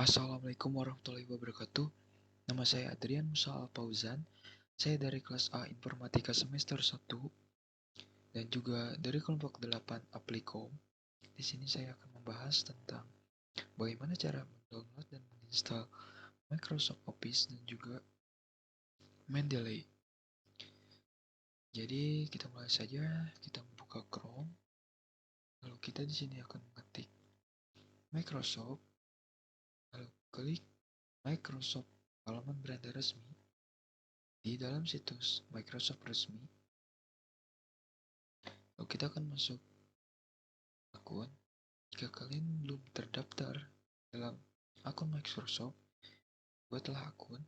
Assalamualaikum warahmatullahi wabarakatuh. Nama saya Adrian Musa Al-Fauzan. Saya dari kelas A Informatika semester 1 dan juga dari kelompok 8 Aplikom. Di sini saya akan membahas tentang bagaimana cara mendownload dan menginstal Microsoft Office dan juga Mendeley. Jadi kita mulai saja. Kita membuka Chrome. Lalu kita di sini akan mengetik Microsoft. Lalu klik Microsoft halaman beranda resmi. Di dalam situs Microsoft resmi, lalu kita akan masuk akun. Jika kalian belum terdaftar dalam akun Microsoft, buatlah akun.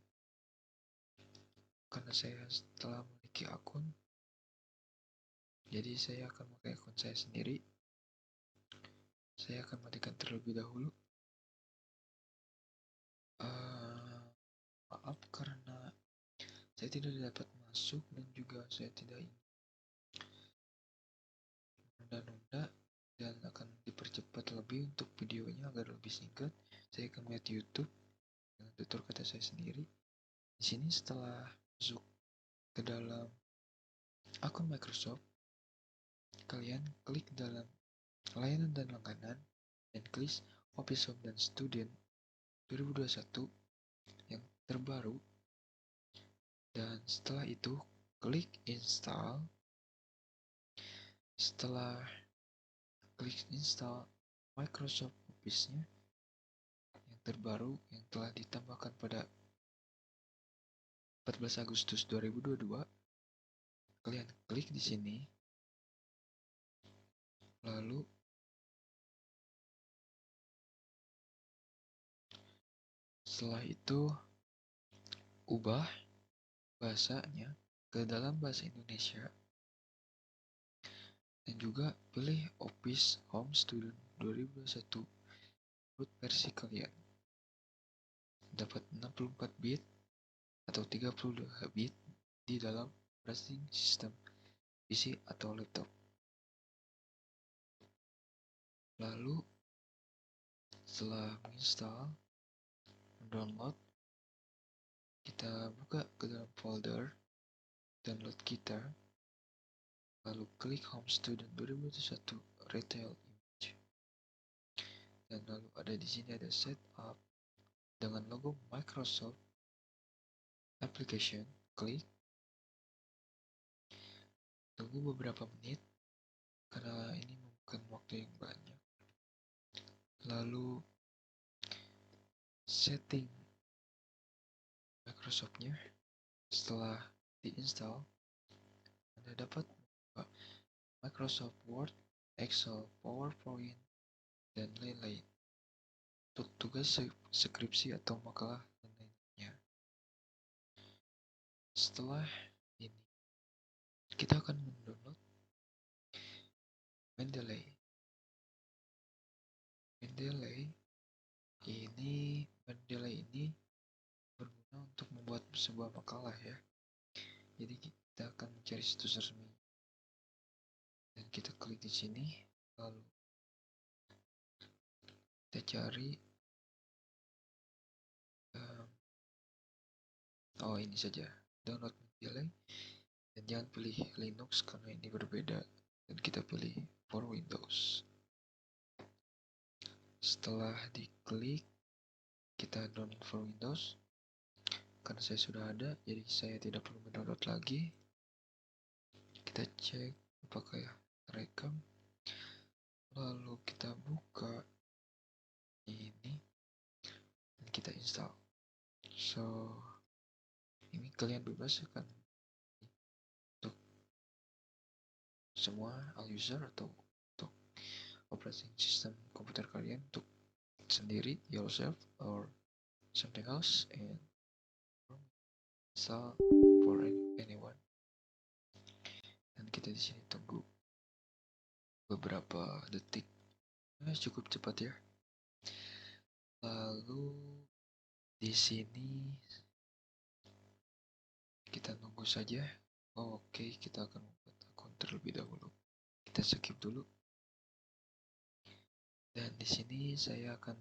Karena saya telah memiliki akun, jadi saya akan memakai akun saya sendiri. Saya akan matikan terlebih dahulu. Maaf karena saya tidak dapat masuk dan juga saya tidak ingin menunda-nunda dan akan dipercepat lebih untuk videonya agar lebih singkat. Saya akan melihat YouTube dengan tutur kata saya sendiri. Di sini setelah masuk ke dalam akun Microsoft, kalian klik dalam layanan dan langganan dan klik Office Home dan Student 2021 yang terbaru, dan setelah itu klik install. Setelah klik install Microsoft Office-nya yang terbaru yang telah ditambahkan pada 14 Agustus 2022, kalian klik di sini. Lalu setelah itu ubah bahasanya ke dalam bahasa Indonesia dan juga pilih Office Home Student 2021 root versi kalian. Dapat 64 bit atau 32 bit di dalam operating system PC atau laptop. Lalu setelah menginstal, mendownload, kita buka ke dalam folder download kita, lalu klik Home Student 2021 Retail Image, dan lalu ada di sini ada setup dengan logo Microsoft Application. Klik, tunggu beberapa menit karena ini memakan waktu yang banyak. Lalu setting Microsoft-nya. Setelah diinstal, Anda dapat membuka Microsoft Word, Excel, PowerPoint, dan lain-lain untuk tugas skripsi atau makalah dan lainnya. Setelah ini, kita akan mendownload Mendeley. Mendeley ini berguna untuk membuat sebuah makalah ya. Jadi kita akan mencari situs resmi dan kita klik di sini, lalu kita cari ini saja, download Mendeley, dan jangan pilih Linux karena ini berbeda, dan kita pilih for Windows. Setelah diklik, kita download for Windows. Karena saya sudah ada, jadi saya tidak perlu mendownload lagi. Kita cek apakah rekam, lalu kita buka ini dan kita install. So ini kalian bebas kan untuk semua all user atau untuk operating system komputer kalian untuk sendiri, yourself or something else, and install for anyone. Dan kita di sini tunggu beberapa detik. Cukup cepat ya. Lalu di sini kita tunggu saja. Oke, kita akan membuat akun terlebih dahulu. Kita skip dulu. Dan di sini saya akan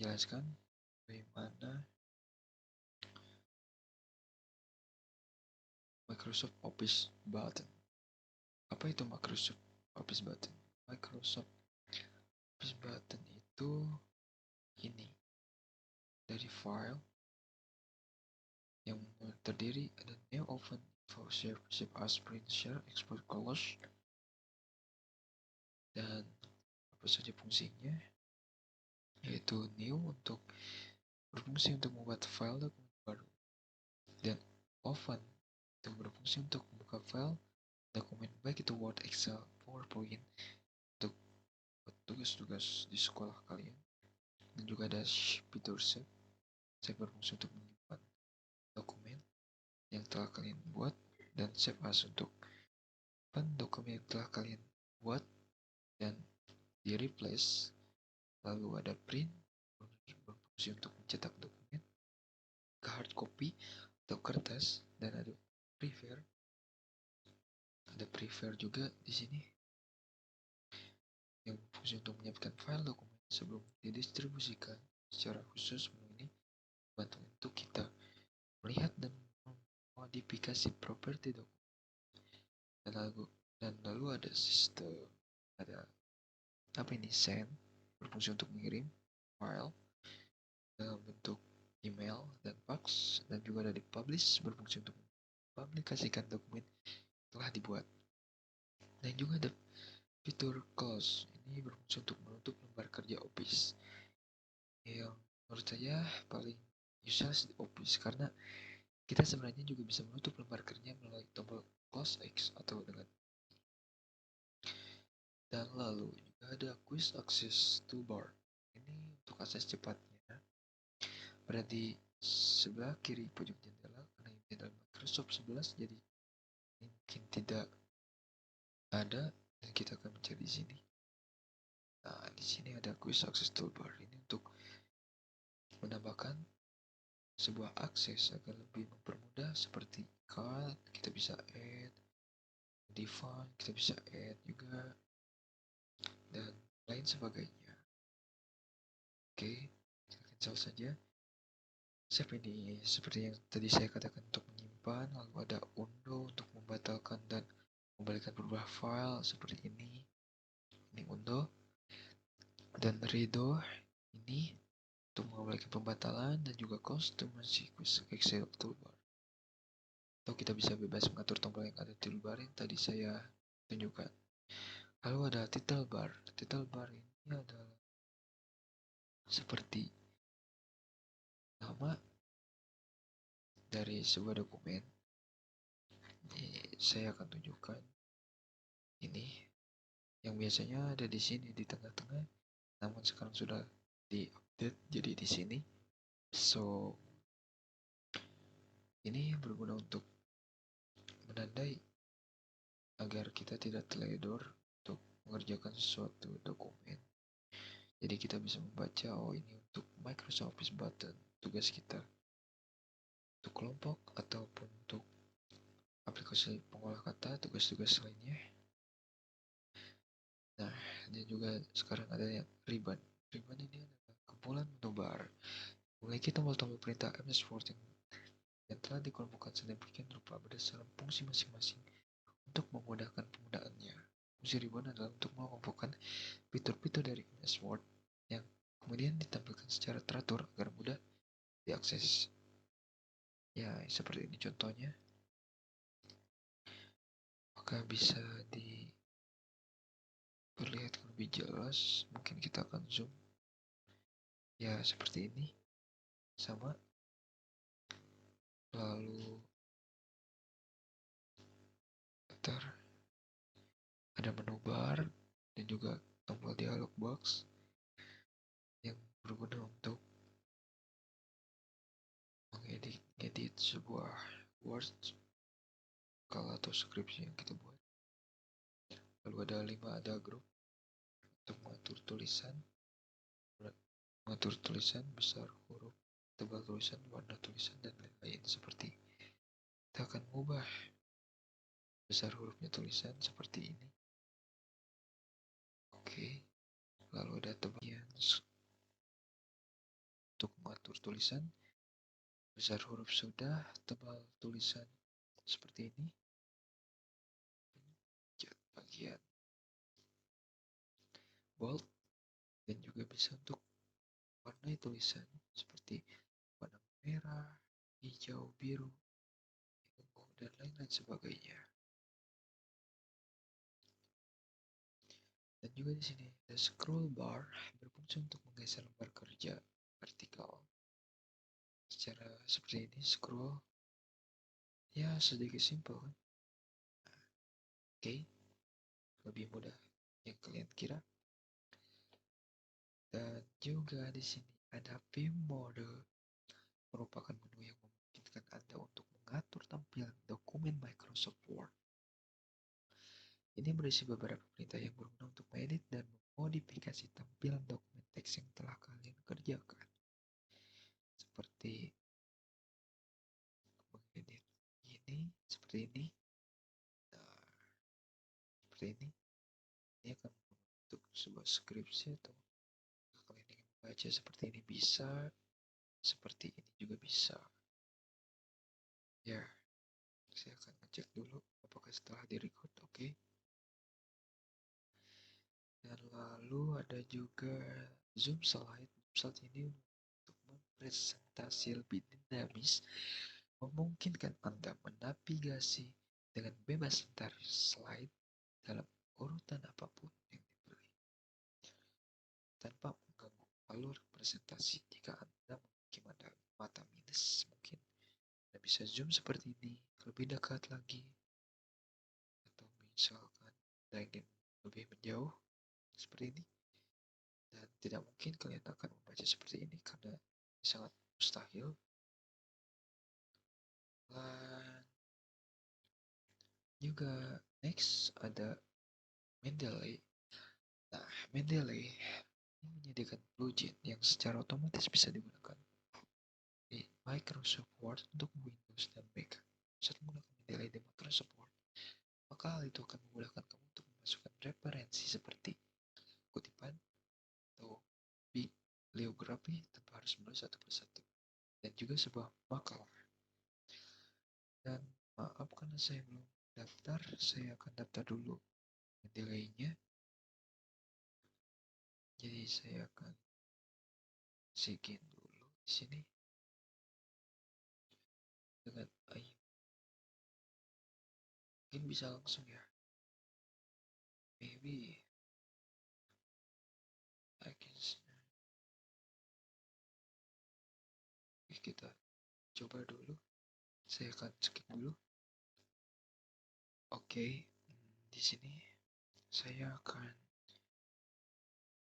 menjelaskan bagaimana Microsoft Office Button. Apa itu Microsoft Office Button? Microsoft Office Button itu ini dari file yang terdiri ada new, open, info, save as, print, share, export, close, dan apa saja fungsinya, yaitu new untuk berfungsi untuk membuat file dokumen baru, dan open itu berfungsi untuk membuka file dokumen baik itu Word, Excel, PowerPoint untuk tugas-tugas di sekolah kalian. Dan juga ada fitur save, save berfungsi untuk menyimpan dokumen yang telah kalian buat, dan save as untuk dokumen yang telah kalian buat dan di replace. Lalu ada print berfungsi untuk mencetak dokumen ke hard copy atau kertas, dan ada prefer. Ada prefer juga di sini yang berfungsi untuk menyiapkan file dokumen sebelum didistribusikan secara khusus. Ini bantu untuk kita melihat dan memodifikasi properti dokumen. Dan lalu ada sistem, ada apa ini, send berfungsi untuk mengirim file dalam bentuk email dan fax, dan juga ada di publish berfungsi untuk mempublikasikan dokumen telah dibuat. Dan juga ada fitur close, ini berfungsi untuk menutup lembar kerja Office yang menurut saya paling useless di Office, karena kita sebenarnya juga bisa menutup lembar kerja melalui tombol close X atau dengan. Dan lalu juga ada quick access toolbar, ini untuk akses cepatnya. Berada di sebelah kiri pojok jendela, karena ini adalah Microsoft 11 jadi mungkin tidak ada, dan kita akan mencari di sini. Nah, di sini ada quick access toolbar, ini untuk menambahkan sebuah akses agar lebih mempermudah, seperti card kita bisa add, define kita bisa add juga, dan lain sebagainya. Oke, kita cancel saja. Save ini seperti yang tadi saya katakan untuk menyimpan, lalu ada undo untuk membatalkan dan membalikan beberapa file seperti ini. Ini undo, dan redo ini untuk mengembalikan pembatalan, dan juga customization Excel toolbar. Atau kita bisa bebas mengatur tombol yang ada di toolbar yang tadi saya tunjukkan. Lalu ada title bar. Title bar ini adalah seperti nama dari sebuah dokumen. Saya akan tunjukkan ini yang biasanya ada di sini di tengah-tengah, namun sekarang sudah di-update jadi di sini. So, ini berguna untuk menandai agar kita tidak teledor untuk mengerjakan sesuatu dokumen. Jadi kita bisa membaca, oh ini untuk Microsoft Office Button, tugas kita untuk kelompok ataupun untuk aplikasi pengolah kata, tugas-tugas lainnya. Nah, dan juga sekarang ada yang ribbon. Ribbon ini adalah kumpulan menu bar, memiliki tombol-tombol perintah MS-Word yang telah dikelompokkan sedemikian rupa berdasarkan fungsi masing-masing untuk memudahkan penggunaannya. Fungsi ribbon adalah untuk mengelompokkan fitur-fitur dari MS Word yang kemudian ditampilkan secara teratur agar mudah diakses. Ya, seperti ini contohnya. Maka bisa diperlihatkan lebih jelas. Mungkin kita akan zoom. Ya, seperti ini. Sama. Lalu bentar, ada menu bar dan juga tombol dialog box yang berguna untuk mengedit sebuah Word atau skripsi yang kita buat. Lalu ada grup untuk mengatur tulisan, besar huruf, tebal tulisan, warna tulisan, dan lain-lain. Seperti kita akan mengubah besar hurufnya tulisan seperti ini. Oke, lalu ada tebalnya tulisan, besar huruf sudah, tebal tulisan seperti ini, pencet bagian bold, dan juga bisa untuk warnai tulisan seperti warna merah, hijau, biru, ungu, dan lain-lain sebagainya. Dan juga di sini ada scroll bar berfungsi untuk menggeser lembar kerja vertikal. Secara seperti ini scroll, ya sedikit simpel kan? Oke, lebih mudah yang kalian kira. Dan juga di sini ada view mode, merupakan menu yang memungkinkan Anda untuk mengatur tampilan dokumen Microsoft Word. Ini berisi beberapa perintah yang berguna untuk mengedit dan memodifikasi tampilan dokumen teks yang telah kalian kerjakan. Seperti mengedit ini, seperti ini. Nah, seperti ini. Ini akan membentuk sebuah skripsi atau kalian ingin membaca seperti ini bisa, seperti ini juga bisa. Ya, saya akan ngecek dulu apakah setelah di-record oke. Dan lalu ada juga zoom slide. Slide ini untuk mempresentasi lebih dinamis, memungkinkan Anda menavigasi dengan bebas antar slide dalam urutan apapun yang dipilih, tanpa mengganggu alur presentasi. Jika Anda memiliki mata minus, mungkin Anda bisa zoom seperti ini, lebih dekat lagi, atau misalkan Anda ingin lebih menjauh seperti ini, dan tidak mungkin kalian akan membaca seperti ini karena sangat mustahil. Dan juga next ada Mendeley. Nah, Mendeley ini menyediakan plugin yang secara otomatis bisa digunakan di Microsoft Word untuk Windows dan Mac. Saat menggunakan Mendeley di Microsoft Word, maka hal itu akan memudahkan kamu untuk memasukkan referensi seperti kutipan atau bibliografi tanpa harus menulis satu persatu, dan juga sebuah makalah. Dan maaf karena saya belum daftar, saya akan daftar dulu Mendeley-nya. Jadi saya akan sigin dulu di sini dengan mungkin bisa langsung ya. Maybe I can kita coba dulu. Saya akan skip dulu. Oke, di sini saya akan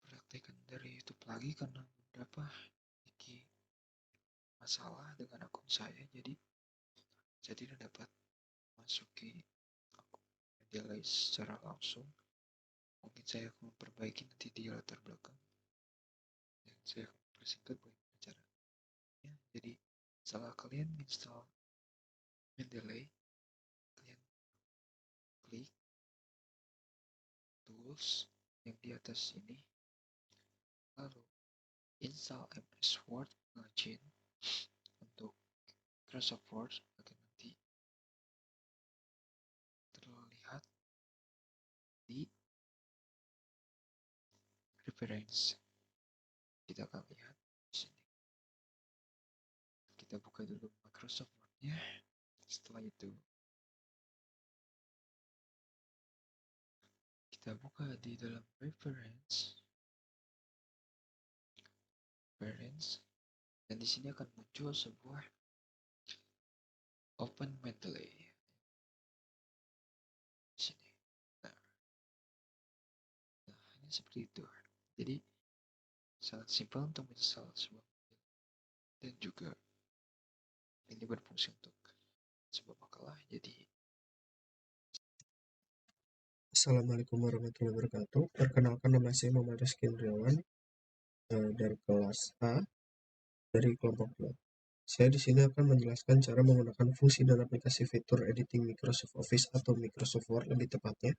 praktekkan dari YouTube lagi karena beberapa masalah dengan akun saya, jadi saya tidak dapat masuki akun Mendeley secara langsung. Mungkin saya akan memperbaiki nanti di latar belakang, dan saya akan mempersingkat bagaimana caranya. Jadi setelah kalian install Mendeley, kalian klik tools yang di atas ini, lalu install MS Word plugin untuk Microsoft Word akan nanti terlihat di reference. Kita akan lihat di sini. Kita buka dulu Microsoft Word-nya. Setelah itu kita buka di dalam reference, dan di sini akan muncul sebuah Open Mendeley di sini. Nah, ini seperti itu. Jadi sangat simpel untuk install sebuah dan juga ini berfungsi untuk sebuah makalah. Jadi Assalamualaikum warahmatullahi wabarakatuh. Perkenalkan, nama saya Muhammad Rizky Indriawan dari kelas A dari kelompok 2. Saya di sini akan menjelaskan cara menggunakan fungsi dan aplikasi fitur editing Microsoft Office atau Microsoft Word lebih tepatnya.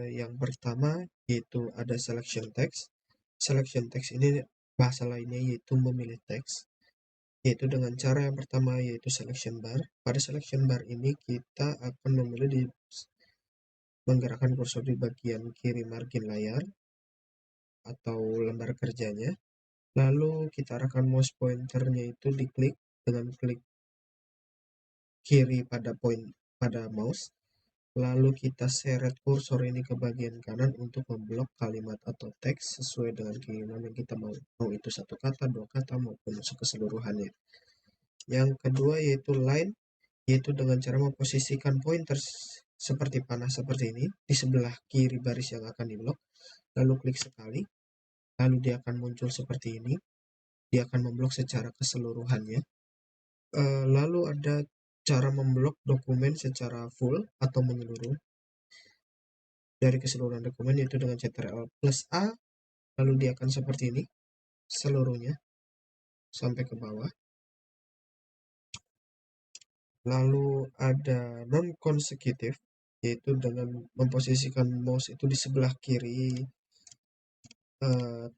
Yang pertama yaitu ada selection text. Selection text ini bahasa lainnya yaitu memilih teks, yaitu dengan cara yang pertama yaitu selection bar. Pada selection bar ini kita akan memilih menggerakkan kursor di bagian kiri margin layar atau lembar kerjanya. Lalu kita arahkan mouse pointernya itu diklik dengan klik kiri pada mouse. Lalu kita seret kursor ini ke bagian kanan untuk memblok kalimat atau teks sesuai dengan keinginan yang kita mau. Mau itu satu kata, dua kata, maupun keseluruhannya. Yang kedua yaitu line, yaitu dengan cara memposisikan pointer seperti panah seperti ini di sebelah kiri baris yang akan diblok. Lalu klik sekali, lalu dia akan muncul seperti ini. Dia akan memblok secara keseluruhannya. Lalu ada cara memblok dokumen secara full atau menyeluruh dari keseluruhan dokumen, yaitu dengan Ctrl plus A, lalu dia akan seperti ini seluruhnya sampai ke bawah. Lalu ada non consecutive, yaitu dengan memposisikan mouse itu di sebelah kiri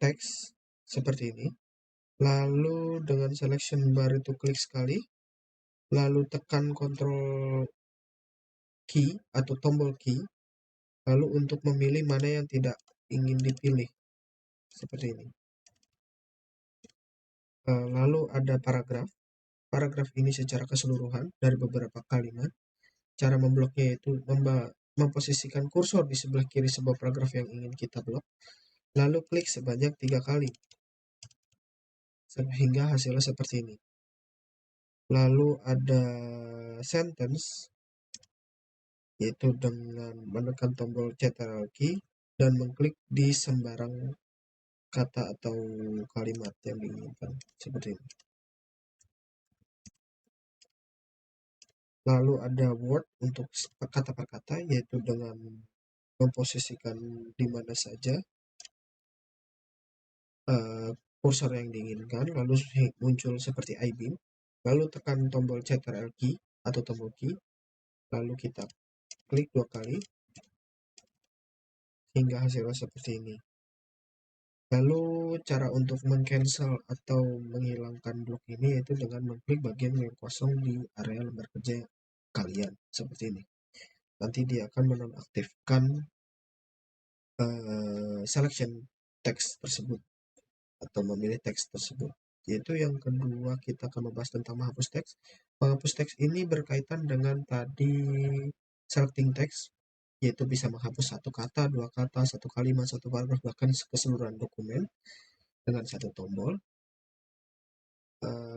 teks seperti ini. Lalu dengan selection bar itu klik sekali, lalu tekan control key atau tombol key, lalu untuk memilih mana yang tidak ingin dipilih seperti ini. Lalu ada paragraf. Paragraf ini secara keseluruhan dari beberapa kalimat. Cara membloknya yaitu memposisikan kursor di sebelah kiri sebuah paragraf yang ingin kita blok, lalu klik sebanyak 3 kali sehingga hasilnya seperti ini. Lalu ada sentence, yaitu dengan menekan tombol Ctrl key dan mengklik di sembarang kata atau kalimat yang diinginkan seperti ini. Lalu ada word untuk kata per kata, yaitu dengan memposisikan di mana saja kursor yang diinginkan, lalu muncul seperti I-beam, lalu tekan tombol Ctrl key atau tombol key, lalu kita klik 2 kali hingga hasilnya seperti ini. Lalu cara untuk mengcancel atau menghilangkan blok ini yaitu dengan mengklik bagian yang kosong di area lembar kerja kalian seperti ini. Nanti dia akan menonaktifkan selection teks tersebut atau memilih teks tersebut. Yaitu yang kedua kita akan membahas tentang menghapus teks. Menghapus teks ini berkaitan dengan tadi selecting teks, yaitu bisa menghapus satu kata, dua kata, satu kalimat, satu paragraf, bahkan keseluruhan dokumen dengan satu tombol.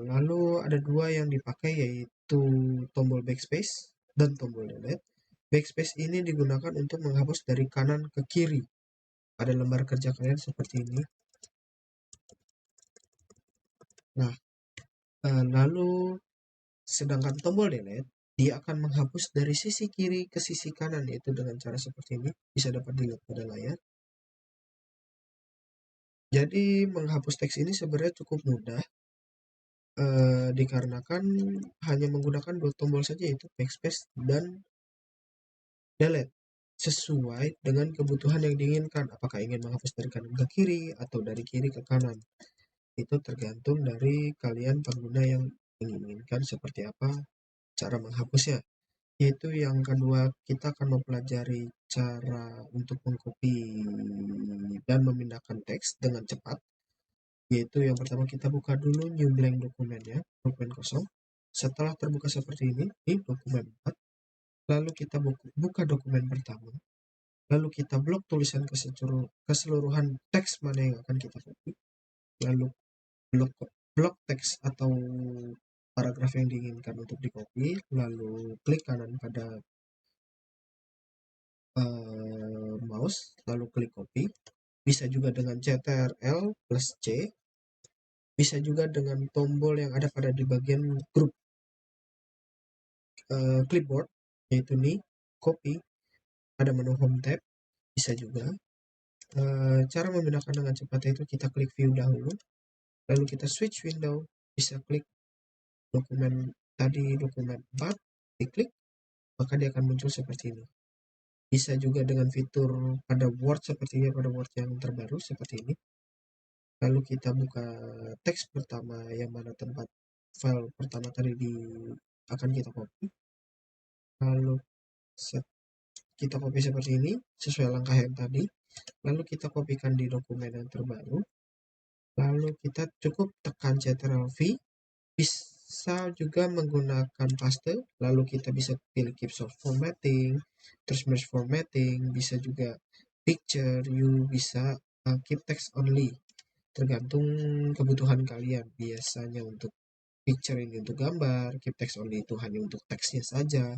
Lalu ada dua yang dipakai, yaitu tombol backspace dan tombol delete. Backspace ini digunakan untuk menghapus dari kanan ke kiri pada lembar kerja kalian seperti ini. Nah, lalu sedangkan tombol delete dia akan menghapus dari sisi kiri ke sisi kanan, yaitu dengan cara seperti ini, bisa dapat dilihat pada layar. Jadi menghapus teks ini sebenarnya cukup mudah, dikarenakan hanya menggunakan dua tombol saja, yaitu backspace dan delete, sesuai dengan kebutuhan yang diinginkan. Apakah ingin menghapus dari kanan ke kiri atau dari kiri ke kanan, itu tergantung dari kalian pengguna yang menginginkan seperti apa cara menghapusnya. Yaitu yang kedua, kita akan mempelajari cara untuk mengcopy dan memindahkan teks dengan cepat. Yaitu yang pertama kita buka dulu new blank dokumennya, dokumen kosong. Setelah terbuka seperti ini, dokumen 4. Lalu kita buka dokumen pertama. Lalu kita blok tulisan keseluruhan teks mana yang akan kita copy. Lalu blok teks atau paragraf yang diinginkan untuk di copy. Lalu klik kanan pada mouse, lalu klik copy. Bisa juga dengan Ctrl plus C. Bisa juga dengan tombol yang ada pada di bagian grup clipboard, yaitu nih copy. Ada menu home tab. Bisa juga. Cara memindahkan dengan cepat itu kita klik view dahulu, lalu kita switch window, bisa klik dokumen tadi, dokumen 4, diklik, maka dia akan muncul seperti ini. Bisa juga dengan fitur pada Word seperti ini, pada Word yang terbaru seperti ini. lalu kita buka teks pertama yang mana tempat file pertama tadi akan kita copy, lalu kita copy seperti ini sesuai langkah yang tadi, lalu kita kopikan di dokumen yang terbaru, lalu kita cukup tekan Ctrl+V, bisa juga menggunakan paste, lalu kita bisa pilih keep source formatting, terus merge formatting, bisa juga picture, you bisa keep text only, tergantung kebutuhan kalian. Biasanya untuk picture ini untuk gambar, keep text only itu hanya untuk teksnya saja,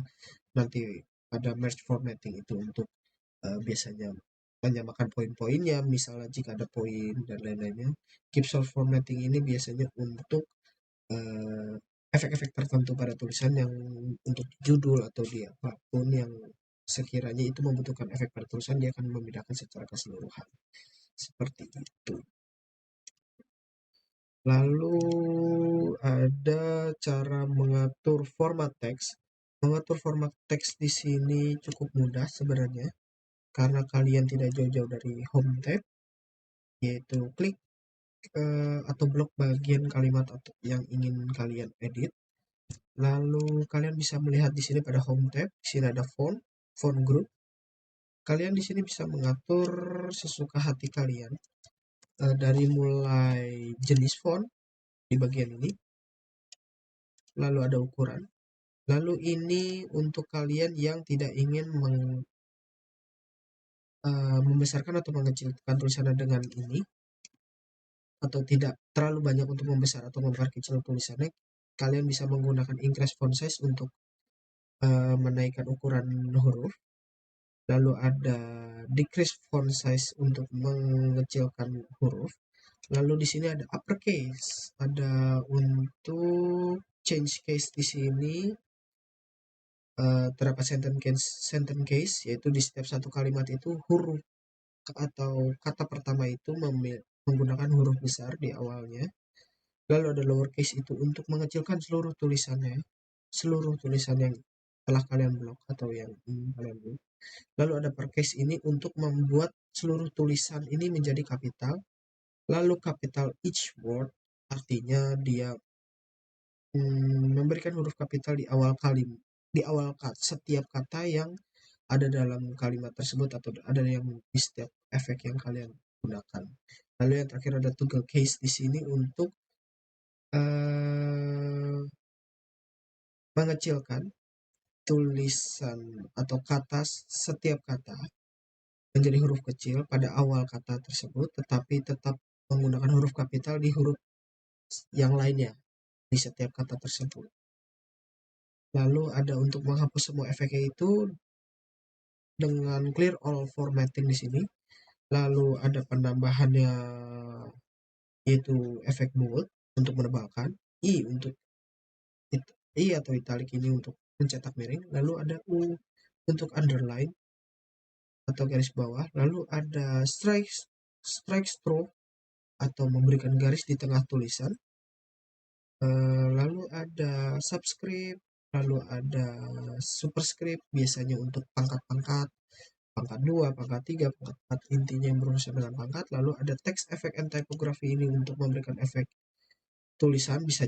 nanti pada merge formatting itu untuk biasanya menyamakan poin-poinnya, misalnya jika ada poin dan lain-lainnya. Keep source formatting ini biasanya untuk efek-efek tertentu pada tulisan yang untuk judul atau di apapun yang sekiranya itu membutuhkan efek pada tulisan, dia akan membedakan secara keseluruhan. Seperti itu. Lalu ada cara mengatur format teks. Mengatur format teks di sini cukup mudah sebenarnya, karena kalian tidak jauh-jauh dari home tab, yaitu klik atau blok bagian kalimat atau yang ingin kalian edit. Lalu kalian bisa melihat di sini pada home tab, di sini ada font group. Kalian di sini bisa mengatur sesuka hati kalian, dari mulai jenis font di bagian ini, lalu ada ukuran. Lalu ini untuk kalian yang tidak ingin membesarkan atau mengecilkan tulisannya dengan ini, atau tidak terlalu banyak untuk membesar atau memperkecil tulisannya, kalian bisa menggunakan increase font size untuk menaikkan ukuran huruf. Lalu ada decrease font size untuk mengecilkan huruf. Lalu di sini ada uppercase, ada untuk change case. Di sini terdapat sentence case, yaitu di setiap satu kalimat itu huruf atau kata pertama itu menggunakan huruf besar di awalnya. Lalu ada lowercase itu untuk mengecilkan seluruh tulisannya, seluruh tulisan yang telah kalian blok atau yang ingin kalian blok. Lalu ada uppercase ini untuk membuat seluruh tulisan ini menjadi kapital. Lalu capital each word artinya dia memberikan huruf kapital di awal setiap kata yang ada dalam kalimat tersebut, atau ada yang di setiap efek yang kalian gunakan. Lalu yang terakhir ada toggle case di sini untuk mengecilkan tulisan atau kata, setiap kata menjadi huruf kecil pada awal kata tersebut, tetapi tetap menggunakan huruf kapital di huruf yang lainnya di setiap kata tersebut. Lalu ada untuk menghapus semua efeknya itu dengan clear all formatting di sini. Lalu ada penambahannya, yaitu efek bold untuk menebalkan, I atau italic ini untuk mencetak miring. Lalu ada U untuk underline atau garis bawah. Lalu ada strike stroke atau memberikan garis di tengah tulisan. Lalu ada subscript, lalu ada superscript, biasanya untuk pangkat-pangkat, pangkat 2, pangkat 3, pangkat 4, intinya yang berurusan dengan pangkat. Lalu ada text effect and typography ini untuk memberikan efek tulisan, bisa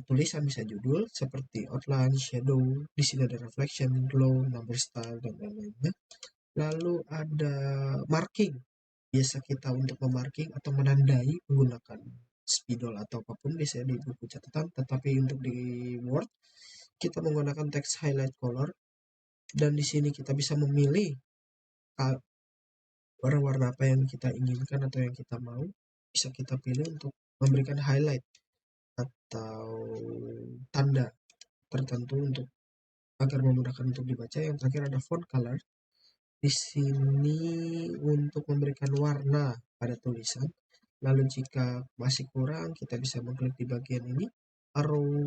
judul seperti outline, shadow, di sini ada reflection, glow, number style, dan lain-lainnya. Lalu ada marking, biasa kita untuk memarking atau menandai menggunakan spidol atau apapun, biasanya di buku catatan, tetapi untuk di Word kita menggunakan text highlight color, dan di sini kita bisa memilih warna-warna apa yang kita inginkan atau yang kita mau, bisa kita pilih untuk memberikan highlight atau tanda tertentu untuk agar memudahkan untuk dibaca. Yang terakhir ada font color. Di sini untuk memberikan warna pada tulisan. Lalu jika masih kurang, kita bisa mengklik di bagian ini, arrow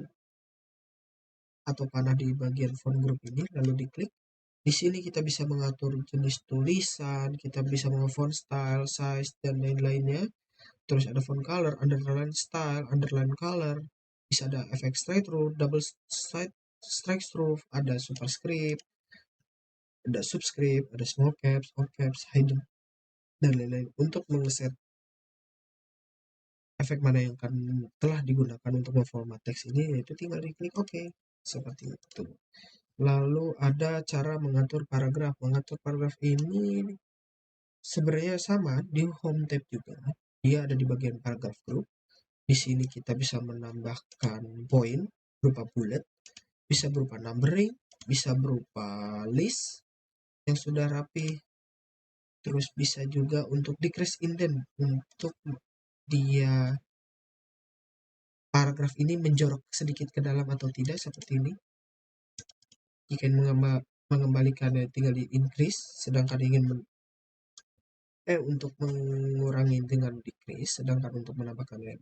atau panah di bagian font group ini, lalu diklik. Di sini kita bisa mengatur jenis tulisan, kita bisa mengatur font style, size, dan lain-lainnya. Terus ada font color, underline style, underline color, bisa ada efek straight through, double strike through, ada superscript, ada subscript, ada small caps, all caps, hidden, dan lain-lain. Untuk mengset efek mana yang telah digunakan untuk memformat teks ini, yaitu tinggal diklik OK, seperti itu. Lalu ada cara mengatur paragraf. Mengatur paragraf ini sebenarnya sama di home tab juga. Dia ada di bagian paragraf group. Di sini kita bisa menambahkan poin berupa bullet, bisa berupa numbering, bisa berupa list yang sudah rapi. Terus bisa juga untuk decrease indent, untuk dia paragraf ini menjorok sedikit ke dalam atau tidak, seperti ini. Jika ingin mengembalikannya tinggal di increase, sedangkan ingin untuk mengurangi dengan decrease, sedangkan untuk menambahkannya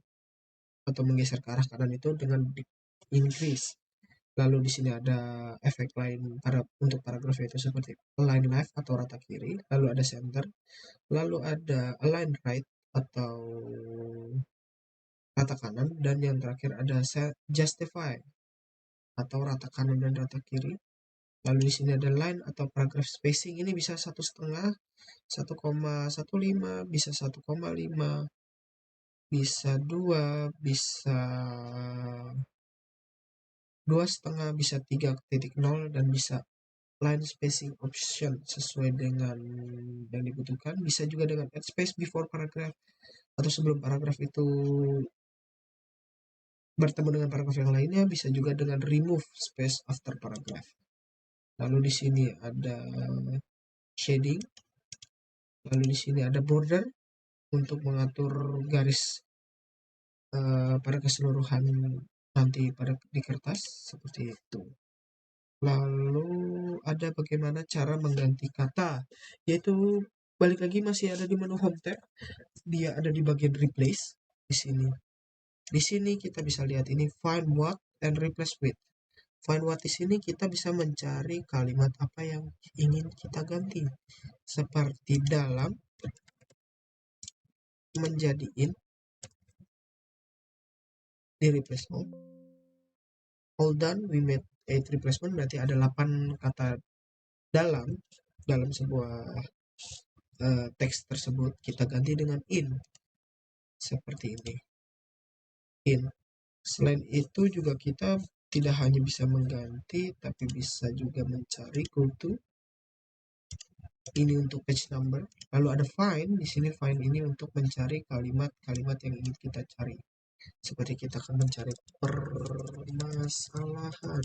atau menggeser ke arah kanan itu dengan increase. Lalu di sini ada efek lain untuk paragraf itu seperti align left atau rata kiri, lalu ada center, lalu ada align right atau rata kanan, dan yang terakhir ada justify atau rata kanan dan rata kiri. Lalu di sini ada line atau paragraph spacing, ini bisa 1,5, 1,15, bisa 1,5, bisa 2, bisa 2,5, bisa 3.0, dan bisa line spacing option sesuai dengan yang dibutuhkan. Bisa juga dengan add space before paragraph atau sebelum paragraf itu bertemu dengan paragraf yang lainnya. Bisa juga dengan remove space after paragraph. Lalu di sini ada shading. Lalu di sini ada border untuk mengatur garis pada keseluruhan nanti di kertas, seperti itu. Lalu ada bagaimana cara mengganti kata, yaitu balik lagi masih ada di menu home tab. Dia ada di bagian replace di sini. Di sini kita bisa lihat ini find what and replace with. Find what di sini kita bisa mencari kalimat apa yang ingin kita ganti, seperti dalam menjadi in, di replace all done we made 8 replacement, berarti ada 8 kata dalam sebuah teks tersebut kita ganti dengan in, seperti ini, in. Selain itu juga kita tidak hanya bisa mengganti, tapi bisa juga mencari go to, ini untuk page number. Lalu ada find, di sini find ini untuk mencari kalimat-kalimat yang ingin kita cari. Seperti kita akan mencari permasalahan.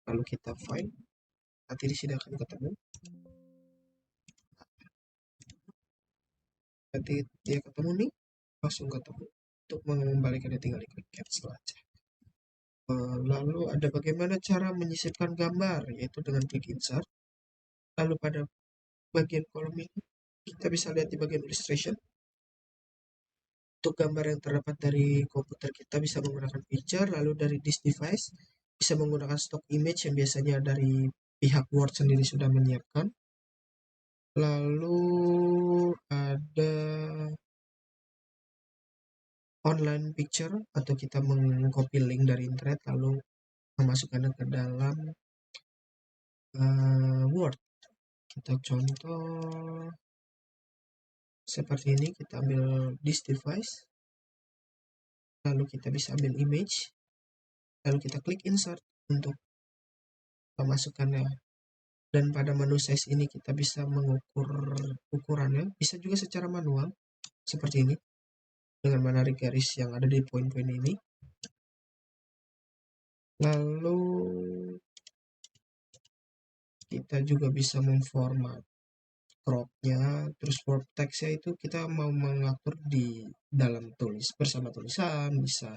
Lalu kita find, nanti di sini akan ketemu. Nanti dia ketemu nih, langsung ketemu. Untuk mengembalikannya tinggal diklik cancel aja. Lalu ada bagaimana cara menyisipkan gambar, yaitu dengan klik insert. Lalu pada bagian kolom ini kita bisa lihat di bagian illustration. Untuk gambar yang terdapat dari komputer kita bisa menggunakan picture, lalu dari this device bisa menggunakan stock image yang biasanya dari pihak Word sendiri sudah menyiapkan. Lalu ada online picture, atau kita mengcopy link dari internet lalu memasukkannya ke dalam Word. Kita contoh seperti ini, kita ambil this device, lalu kita bisa ambil image, lalu kita klik insert untuk memasukkannya. Dan pada menu size ini kita bisa mengukur ukurannya, bisa juga secara manual seperti ini dengan menarik garis yang ada di poin-poin ini. Lalu kita juga bisa memformat cropnya, terus crop text-nya itu kita mau mengatur di dalam bersama tulisan, bisa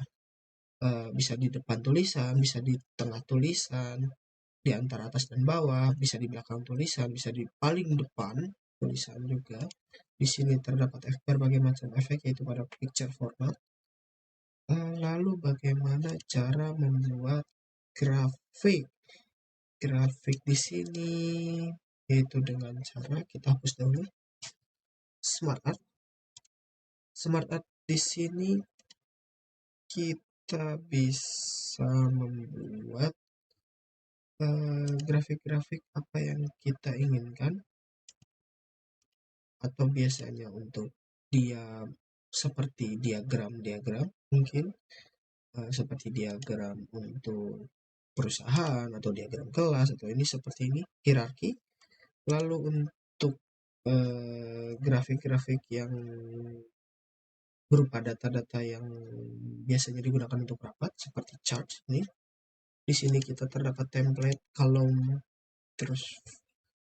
di depan tulisan, bisa di tengah tulisan, di antara atas dan bawah, bisa di belakang tulisan, bisa di paling depan tulisan juga. Di sini terdapat berbagai macam efek, yaitu pada picture format. Lalu bagaimana cara membuat grafik? Grafik di sini yaitu dengan cara kita hapus dahulu Smart Art. Smart Art di sini kita bisa membuat grafik-grafik apa yang kita inginkan. atau biasanya untuk dia seperti diagram-diagram mungkin, seperti diagram untuk perusahaan atau diagram kelas atau ini seperti ini hierarki. Lalu untuk grafik-grafik yang berupa data-data yang biasanya digunakan untuk rapat seperti chart ini. Di sini kita terdapat template, kolom, terus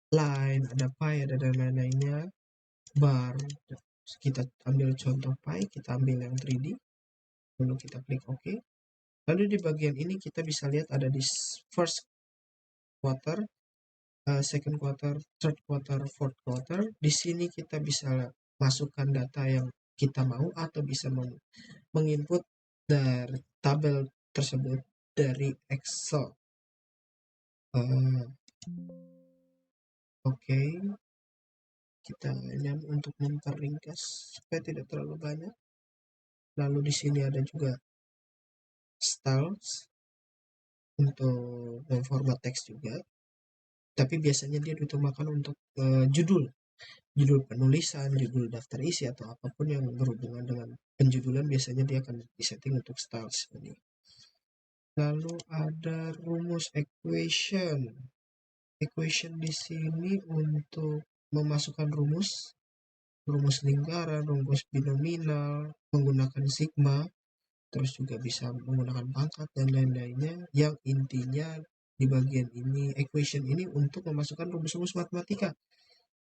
line, ada pie, ada dan lain-lainnya, bar. Kita ambil contoh pie, kita ambil yang 3D, lalu kita klik OK. Lalu di bagian ini kita bisa lihat ada di first quarter, second quarter, third quarter, fourth quarter. Di sini kita bisa masukkan data yang kita mau atau bisa menginput dari tabel tersebut dari Excel. Oke, kita ini untuk memperingkas supaya tidak terlalu banyak. Lalu di sini ada juga styles untuk memformat teks juga. Tapi biasanya dia diutamakan untuk judul penulisan, judul daftar isi atau apapun yang berhubungan dengan penjudulan biasanya dia akan disetting untuk styles ini. Lalu ada rumus equation. Equation di sini untuk memasukkan rumus lingkaran, rumus binominal, menggunakan sigma, terus juga bisa menggunakan pangkat dan lain-lainnya. Yang intinya di bagian ini, equation ini untuk memasukkan rumus-rumus matematika.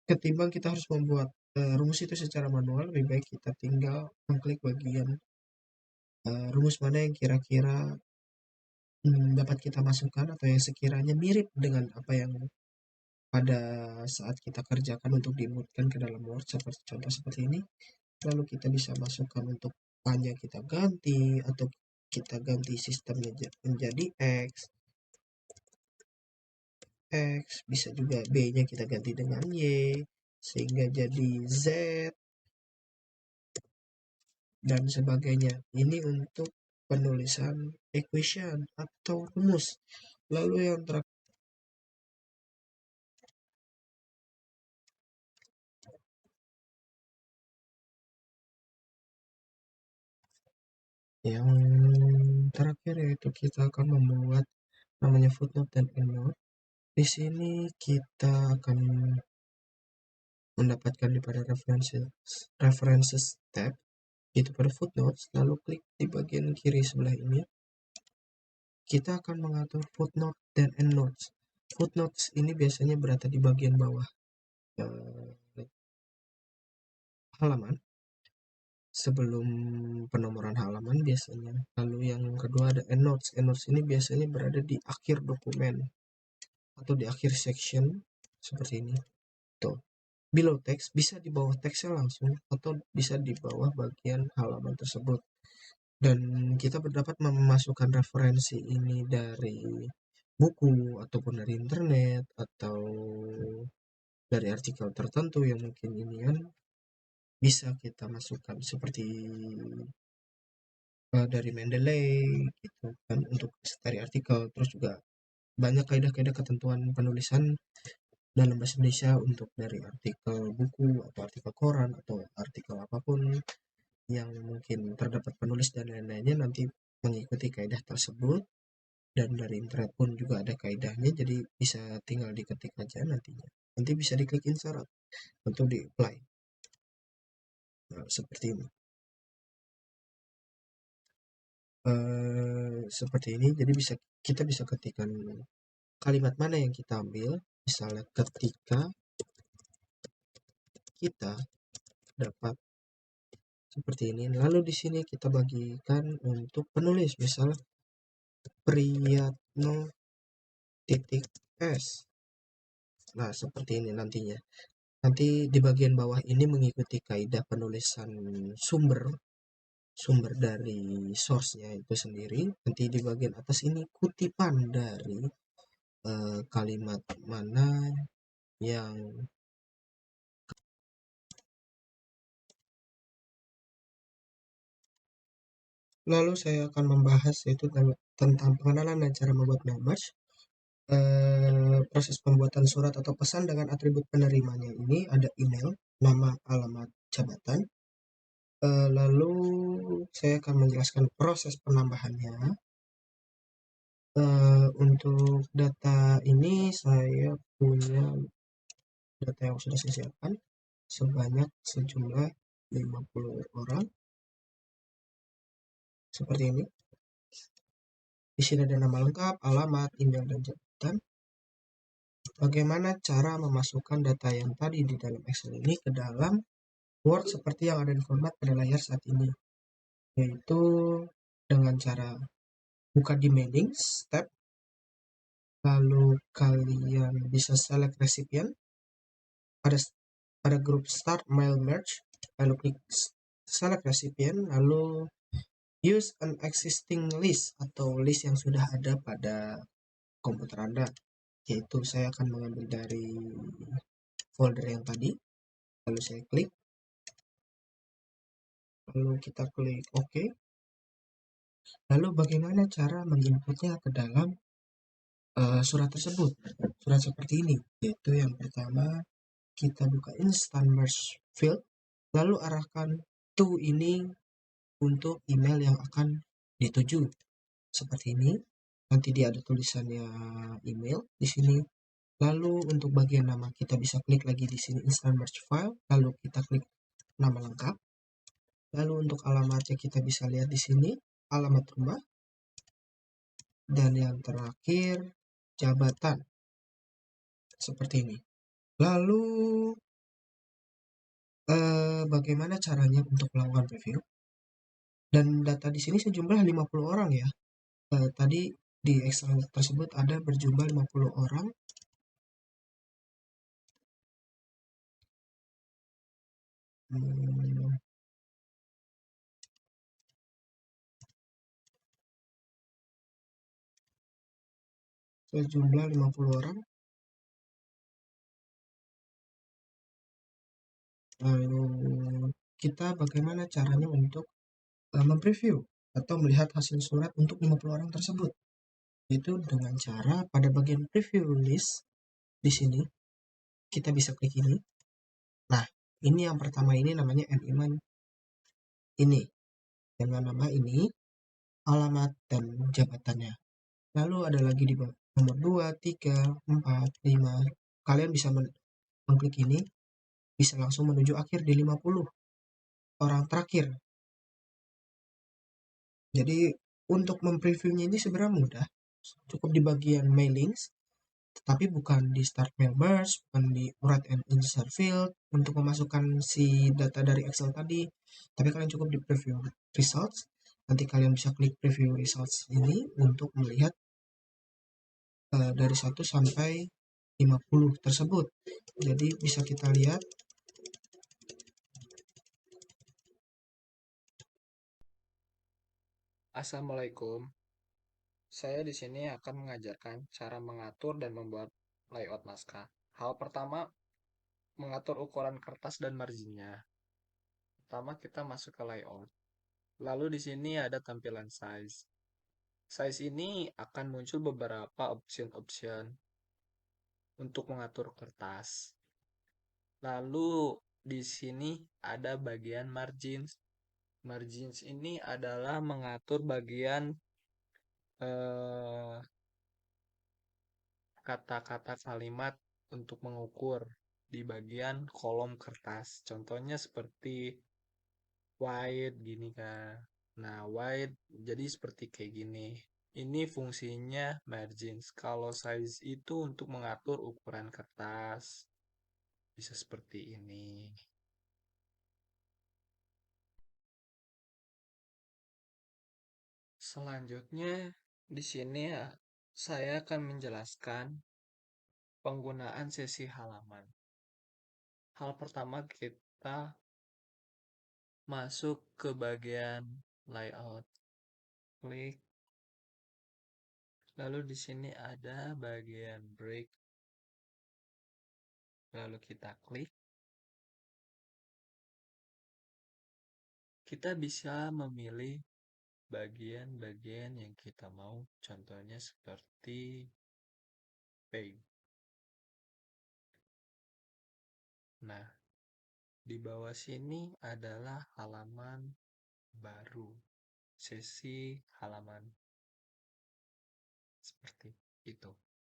Ketimbang kita harus membuat rumus itu secara manual, lebih baik kita tinggal mengklik bagian rumus mana yang kira-kira dapat kita masukkan atau yang sekiranya mirip dengan apa yang pada saat kita kerjakan untuk diinputkan ke dalam Word seperti contoh seperti ini. Lalu kita bisa masukkan untuk A-nya kita ganti atau kita ganti sistemnya menjadi X, bisa juga B-nya kita ganti dengan Y sehingga jadi Z dan sebagainya. Ini untuk penulisan equation atau rumus. Lalu yang terakhir yaitu kita akan membuat namanya footnote dan endnote. Di sini kita akan mendapatkan di pada references tab, itu pada footnotes, lalu klik di bagian kiri sebelah ini. Kita akan mengatur footnote dan endnotes. Footnotes ini biasanya berada di bagian bawah halaman sebelum penomoran halaman biasanya. Lalu yang kedua ada endnotes. Endnotes ini biasanya berada di akhir dokumen atau di akhir section seperti ini. Tuh. Below text bisa di bawah teksnya langsung atau bisa di bawah bagian halaman tersebut. Dan kita dapat memasukkan referensi ini dari buku ataupun dari internet atau dari artikel tertentu yang mungkin ini kan bisa kita masukkan seperti dari Mendeley gitu kan untuk dari artikel. Terus juga banyak kaidah-kaidah ketentuan penulisan dalam bahasa Indonesia untuk dari artikel buku atau artikel koran atau artikel apapun yang mungkin terdapat penulis dan lain-lainnya nanti mengikuti kaidah tersebut. Dan dari internet pun juga ada kaidahnya, jadi bisa tinggal diketik aja nantinya. Nanti bisa diklik insert untuk di apply. Nah, seperti ini. Seperti ini, jadi kita bisa ketikkan kalimat mana yang kita ambil. Misalnya ketika kita dapat seperti ini. Lalu di sini kita bagikan untuk penulis, misalnya Priyatno titik S. Nah, seperti ini nantinya. Nanti di bagian bawah ini mengikuti kaidah penulisan sumber dari source-nya itu sendiri. Nanti di bagian atas ini kutipan dari kalimat mana yang lalu saya akan membahas yaitu tentang pengenalan dan cara membuat numbers. proses pembuatan surat atau pesan dengan atribut penerimanya ini ada email, nama, alamat, jabatan. Lalu saya akan menjelaskan proses penambahannya. Untuk data ini saya punya data yang sudah saya siapkan sebanyak sejumlah 50 orang seperti ini. Di sini ada nama lengkap, alamat, email, dan jabatan. Bagaimana cara memasukkan data yang tadi di dalam Excel ini ke dalam Word seperti yang ada di format pada layar saat ini, yaitu dengan cara buka di Mailings tab, lalu kalian bisa select recipient pada grup Start Mail Merge, lalu klik select recipient, lalu use an existing list atau list yang sudah ada pada komputer Anda, yaitu saya akan mengambil dari folder yang tadi, lalu saya klik, lalu kita klik OK. Lalu bagaimana cara menginputnya ke dalam surat tersebut? Surat seperti ini, yaitu yang pertama kita buka instant merge field, lalu arahkan to ini untuk email yang akan dituju seperti ini. Nanti dia ada tulisannya email di sini. Lalu untuk bagian nama kita bisa klik lagi di sini instant merge file, lalu kita klik nama lengkap. Lalu untuk alamatnya kita bisa lihat di sini alamat rumah, dan yang terakhir jabatan seperti ini. Lalu bagaimana caranya untuk melakukan review? Dan data di sini sejumlah 50 orang ya. Tadi di Excel tersebut ada berjumlah 50 orang. Sejumlah 50 orang. Lalu kita bagaimana caranya untuk mempreview atau melihat hasil surat untuk 50 orang tersebut? Itu dengan cara pada bagian preview list di sini kita bisa klik ini. Nah, ini yang pertama ini namanya Iman ini dengan nama ini, alamat, dan jabatannya. Lalu ada lagi di nomor 2, 3, 4, 5. Kalian bisa mengklik ini, bisa langsung menuju akhir di 50 orang terakhir. Jadi untuk mempreviewnya ini sebenarnya mudah, cukup di bagian mailings, tetapi bukan di start mail merge, bukan di write and insert field untuk memasukkan si data dari Excel tadi, tapi kalian cukup di preview results. Nanti kalian bisa klik preview results ini untuk melihat dari 1 sampai 50 tersebut. Jadi bisa kita lihat. Assalamualaikum. Saya di sini akan mengajarkan cara mengatur dan membuat layout naskah. Hal pertama, mengatur ukuran kertas dan marginnya. Pertama kita masuk ke layout. Lalu di sini ada tampilan size. Size ini akan muncul beberapa option untuk mengatur kertas. Lalu di sini ada bagian margins. Margins ini adalah mengatur bagian kata-kata kalimat untuk mengukur di bagian kolom kertas. Contohnya seperti wide gini kan. Nah, wide jadi seperti kayak gini. Ini fungsinya margins. Kalau size itu untuk mengatur ukuran kertas. Bisa seperti ini. Selanjutnya di sini ya, saya akan menjelaskan penggunaan sesi halaman. Hal pertama kita masuk ke bagian layout. Klik. Lalu di sini ada bagian break. Lalu kita klik. Kita bisa memilih bagian-bagian yang kita mau. Contohnya seperti page. Nah, di bawah sini adalah halaman baru, sesi halaman seperti itu.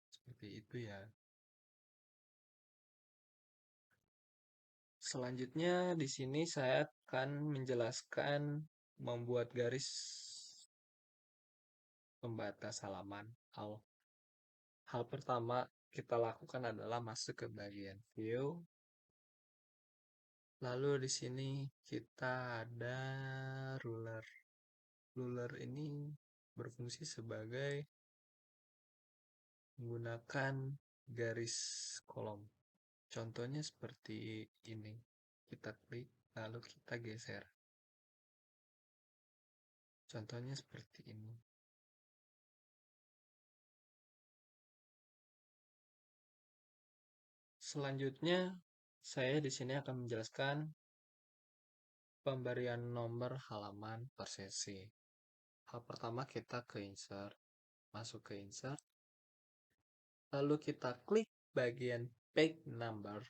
Seperti itu ya. Selanjutnya di sini saya akan menjelaskan membuat garis pembatas halaman. Hal pertama kita lakukan adalah masuk ke bagian view. Lalu di sini kita ada ruler. Ruler ini berfungsi sebagai menggunakan garis kolom. Contohnya seperti ini. Kita klik, lalu kita geser. Contohnya seperti ini. Selanjutnya, saya di sini akan menjelaskan pemberian nomor halaman per sesi. Hal pertama kita ke insert, masuk ke insert, lalu kita klik bagian page number.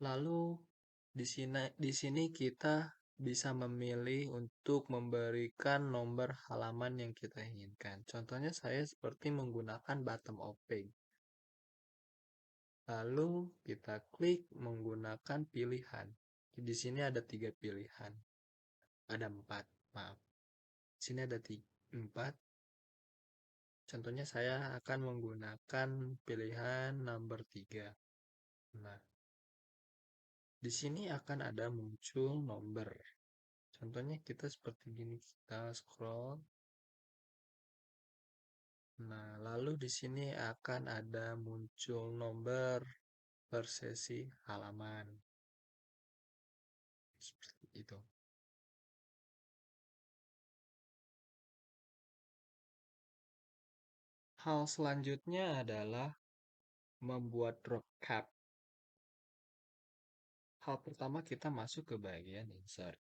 Lalu di sini kita bisa memilih untuk memberikan nomor halaman yang kita inginkan. Contohnya saya seperti menggunakan bottom of page. Lalu kita klik menggunakan pilihan. Di sini ada 3 pilihan. Ada 4, maaf. Di sini ada 4. Contohnya saya akan menggunakan pilihan nomor 3. Nah, di sini akan ada muncul nomor. Contohnya kita seperti gini, kita scroll. Nah, lalu di sini akan ada muncul nomor per sesi halaman. Seperti itu. Hal selanjutnya adalah membuat drop cap. Hal pertama kita masuk ke bagian insert.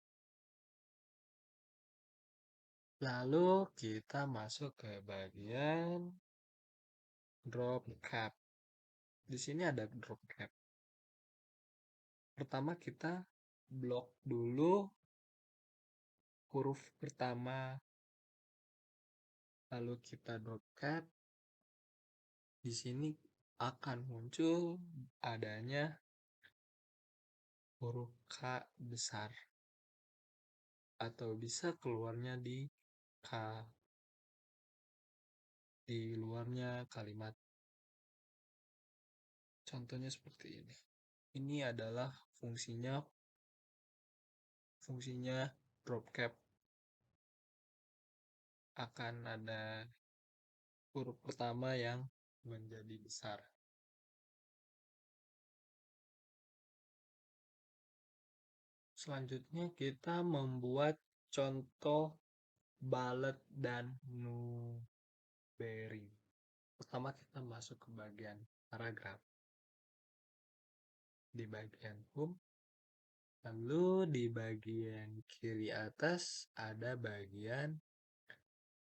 Lalu kita masuk ke bagian drop cap. Di sini ada drop cap. Pertama kita blok dulu huruf pertama, lalu kita drop cap. Di sini akan muncul adanya huruf K besar, atau bisa keluarnya di K, di luarnya kalimat. Contohnya seperti ini. Ini adalah fungsinya drop cap. Akan ada huruf pertama yang menjadi besar. Selanjutnya kita membuat contoh bullet dan numbering. Pertama kita masuk ke bagian paragraf. Di bagian home, lalu di bagian kiri atas ada bagian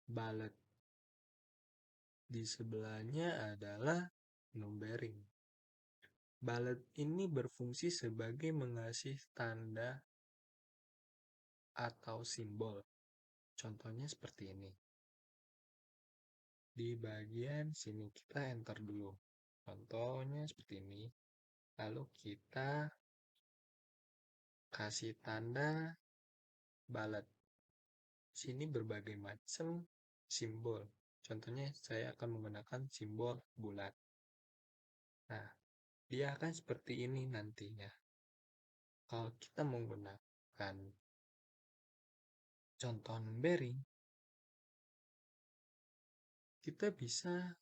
bullet. Di sebelahnya adalah numbering. Bullet ini berfungsi sebagai mengasih tanda atau simbol. Contohnya seperti ini. Di bagian sini kita enter dulu. Contohnya seperti ini. Lalu kita kasih tanda bullet. Sini berbagai macam simbol. Contohnya saya akan menggunakan simbol bulat. Nah, dia akan seperti ini nantinya. Kalau kita menggunakan contoh numbering, kita bisa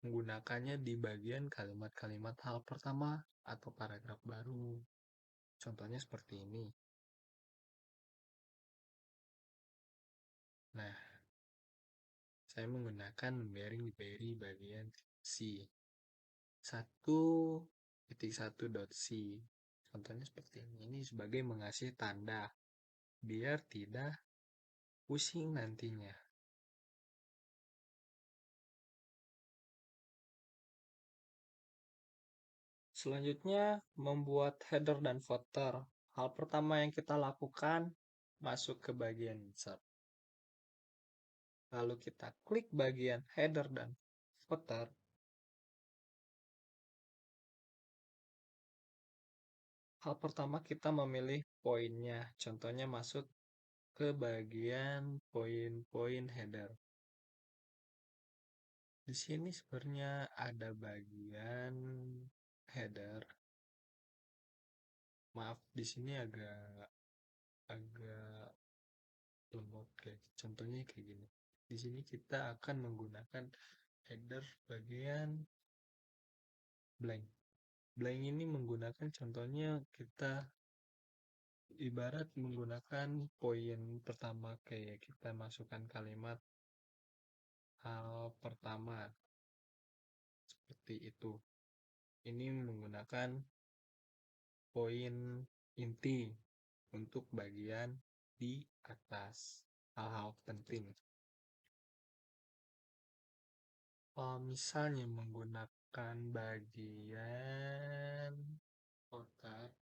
menggunakannya di bagian kalimat-kalimat hal pertama atau paragraf baru. Contohnya seperti ini. Nah, saya menggunakan numbering di bagian C. 1.1.c. Contohnya seperti ini. Ini sebagai mengasih tanda biar tidak pusing nantinya. Selanjutnya, membuat header dan footer. Hal pertama yang kita lakukan, masuk ke bagian insert. Lalu kita klik bagian header dan footer. Hal pertama kita memilih poinnya. Contohnya masuk ke bagian poin-poin header. Di sini sebenarnya ada bagian header. Maaf, di sini agak lemot guys. Contohnya kayak gini. Di sini kita akan menggunakan header bagian blank. Blank ini menggunakan contohnya kita ibarat menggunakan poin pertama kayak kita masukkan kalimat hal pertama seperti itu. Ini menggunakan poin inti untuk bagian di atas hal-hal penting. Kalau misalnya menggunakan bagian kotak,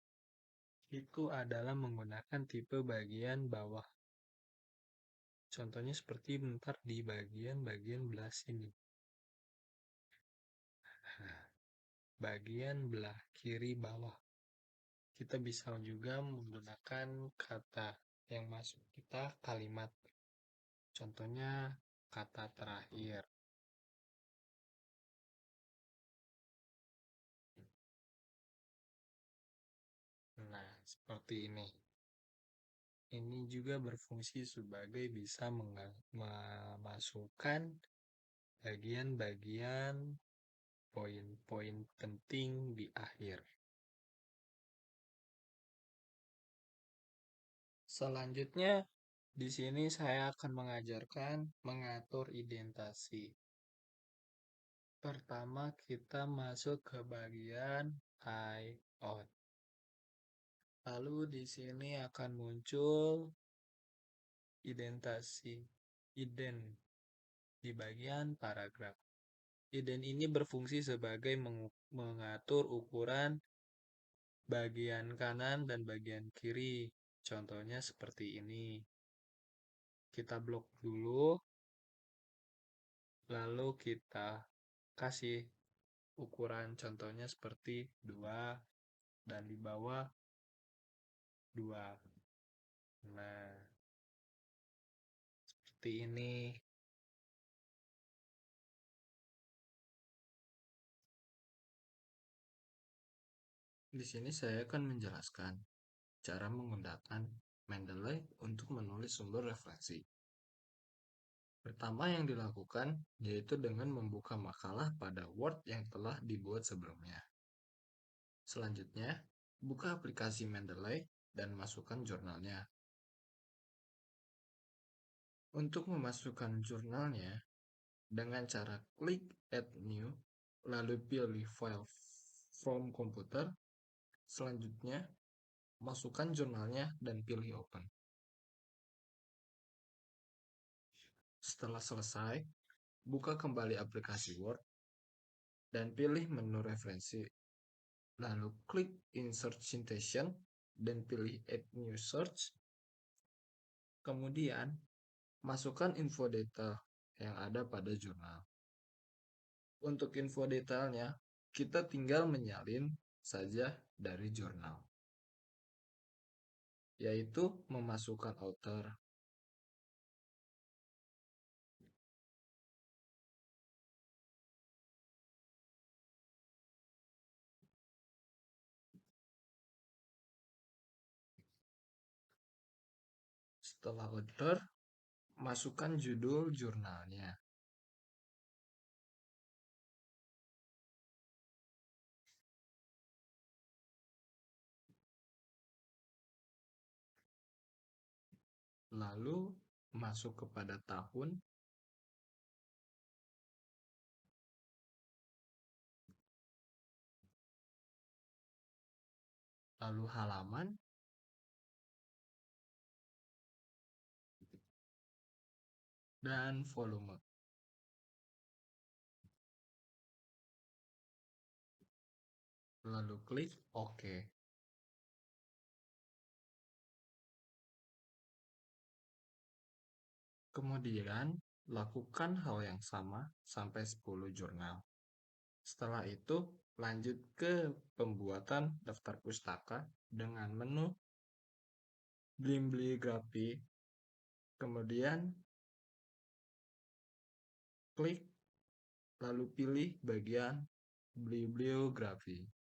itu adalah menggunakan tipe bagian bawah. Contohnya seperti bentar di bagian belah sini. Nah, bagian belah kiri bawah. Kita bisa juga menggunakan kata yang masuk kita kalimat. Contohnya kata terakhir. Nah, seperti ini. Ini juga berfungsi sebagai bisa memasukkan bagian-bagian poin-poin penting di akhir. Selanjutnya, di sini saya akan mengajarkan mengatur indentasi. Pertama, kita masuk ke bagian layout. Lalu di sini akan muncul indentasi di bagian paragraf. Indent ini berfungsi sebagai mengatur ukuran bagian kanan dan bagian kiri. Contohnya seperti ini. Kita blok dulu, lalu kita kasih ukuran contohnya seperti 2 dan di bawah 2. Nah, seperti ini. Di sini saya akan menjelaskan cara menggunakan Mendeley untuk menulis sumber referensi. Pertama yang dilakukan yaitu dengan membuka makalah pada Word yang telah dibuat sebelumnya. Selanjutnya, buka aplikasi Mendeley dan masukkan jurnalnya. Untuk memasukkan jurnalnya, dengan cara klik Add New, lalu pilih File from Computer. Selanjutnya, masukkan jurnalnya dan pilih Open. Setelah selesai, buka kembali aplikasi Word dan pilih menu referensi. Lalu klik Insert Citation dan pilih Add New Search. Kemudian, masukkan info detail yang ada pada jurnal. Untuk info detailnya, kita tinggal menyalin saja dari jurnal, yaitu memasukkan author, setelah author, masukkan judul jurnalnya. Lalu masuk kepada tahun, lalu halaman, dan volume. lalu klik OK. Kemudian, lakukan hal yang sama sampai 10 jurnal. Setelah itu, lanjut ke pembuatan daftar pustaka dengan menu bibliografi. Kemudian, klik, lalu pilih bagian bibliografi.